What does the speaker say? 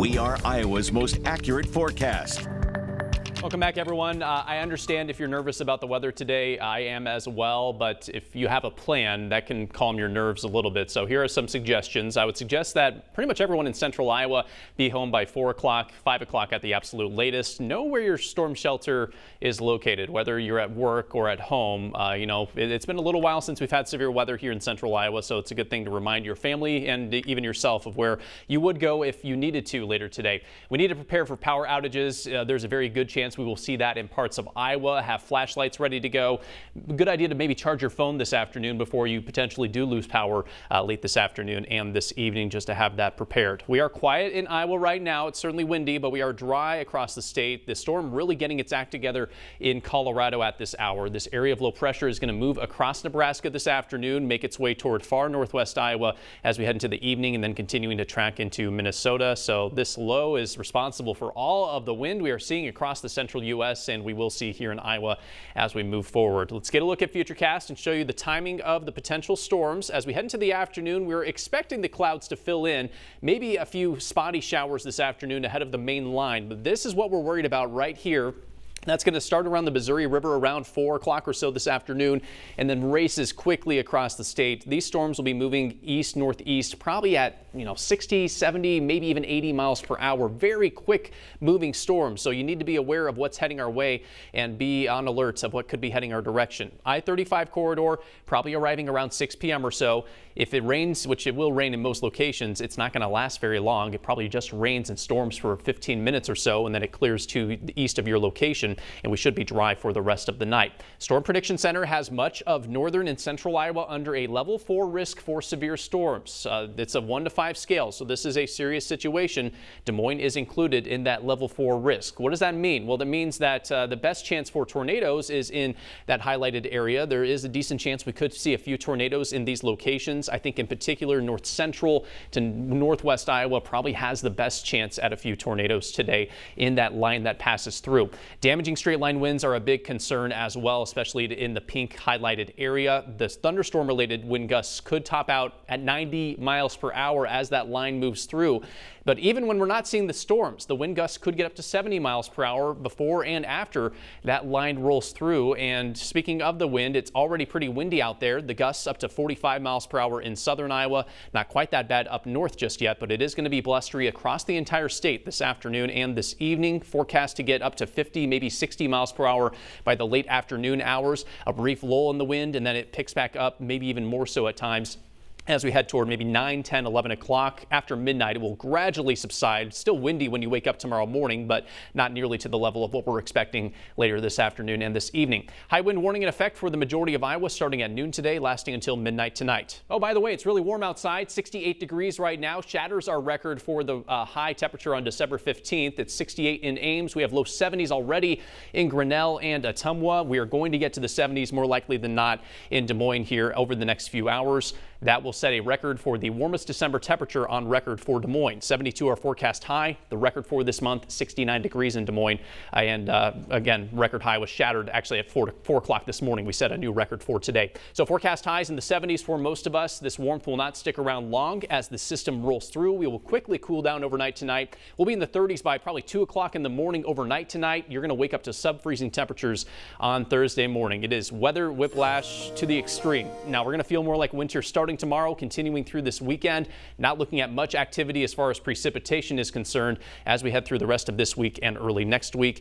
We are Iowa's most accurate forecast. Welcome back, everyone. I understand if you're nervous about the weather today. I am as well, but if you have a plan, that can calm your nerves a little bit. So here are some suggestions. I would suggest that pretty much everyone in central Iowa be home by 4 o'clock, 5 o'clock at the absolute latest. Know where your storm shelter is located, whether you're at work or at home. It's been a little while since we've had severe weather here in central Iowa, so it's a good thing to remind your family and even yourself of where you would go if you needed to later today. We need to prepare for power outages. There's a very good chance we will see that in parts of Iowa. Have flashlights ready to go. Good idea to maybe charge your phone this afternoon before you potentially do lose power late this afternoon and this evening, just to have that prepared. We are quiet in Iowa right now. It's certainly windy, but we are dry across the state. The storm really getting its act together in Colorado at this hour. This area of low pressure is going to move across Nebraska this afternoon, make its way toward far northwest Iowa as we head into the evening, and then continuing to track into Minnesota. So this low is responsible for all of the wind we are seeing across the central U.S. and we will see here in Iowa as we move forward. Let's get a look at FUTURECAST and show you the timing of the potential storms. As we head into the afternoon, we're expecting the clouds to fill in, maybe a few spotty showers this afternoon ahead of the main line, but this is what we're worried about right here. That's going to start around the Missouri River around 4 o'clock or so this afternoon and then races quickly across the state. These storms will be moving east-northeast, probably at 60, 70, maybe even 80 miles per hour. Very quick moving storms. So you need to be aware of what's heading our way and be on alert of what could be heading our direction. I-35 corridor probably arriving around 6 p.m. or so. If it rains, which it will rain in most locations, it's not going to last very long. It probably just rains and storms for 15 minutes or so, and then it clears to the east of your location, and we should be dry for the rest of the night. Storm Prediction Center has much of northern and central Iowa under a level 4 risk for severe storms. It's a 1 to 5 scale, so this is a serious situation. Des Moines is included in that level 4 risk. What does that mean? Well, that means that the best chance for tornadoes is in that highlighted area. There is a decent chance we could see a few tornadoes in these locations. I think in particular north central to northwest Iowa probably has the best chance at a few tornadoes today in that line that passes through. Damaging straight line winds are a big concern as well, especially in the pink highlighted area. The thunderstorm related wind gusts could top out at 90 miles per hour as that line moves through. But even when we're not seeing the storms, the wind gusts could get up to 70 miles per hour before and after that line rolls through. And speaking of the wind, it's already pretty windy out there. The gusts up to 45 miles per hour in southern Iowa. Not quite that bad up north just yet, but it is going to be blustery across the entire state this afternoon and this evening. Forecast to get up to 50, maybe 60 miles per hour by the late afternoon hours. A brief lull in the wind, and then it picks back up, maybe even more so at times as we head toward maybe 9, 10, 11 o'clock. After midnight, it will gradually subside. Still windy when you wake up tomorrow morning, but not nearly to the level of what we're expecting later this afternoon and this evening. High wind warning in effect for the majority of Iowa starting at noon today, lasting until midnight tonight. Oh, by the way, it's really warm outside, 68 degrees right now. Shatters our record for the high temperature on December 15th. It's 68 in Ames. We have low 70s already in Grinnell and Ottumwa. We are going to get to the 70s more likely than not in Des Moines here over the next few hours. That will set a record for the warmest December temperature on record for Des Moines. 72 our forecast high. The record for this month, 69 degrees in Des Moines. And again, record high was shattered actually at 4 o'clock this morning. We set a new record for today. So forecast highs in the 70s for most of us. This warmth will not stick around long as the system rolls through. We will quickly cool down overnight tonight. We'll be in the 30s by probably 2 o'clock in the morning overnight tonight. You're going to wake up to sub-freezing temperatures on Thursday morning. It is weather whiplash to the extreme. Now we're going to feel more like winter starting tomorrow, continuing through this weekend. Not looking at much activity as far as precipitation is concerned as we head through the rest of this week and early next week.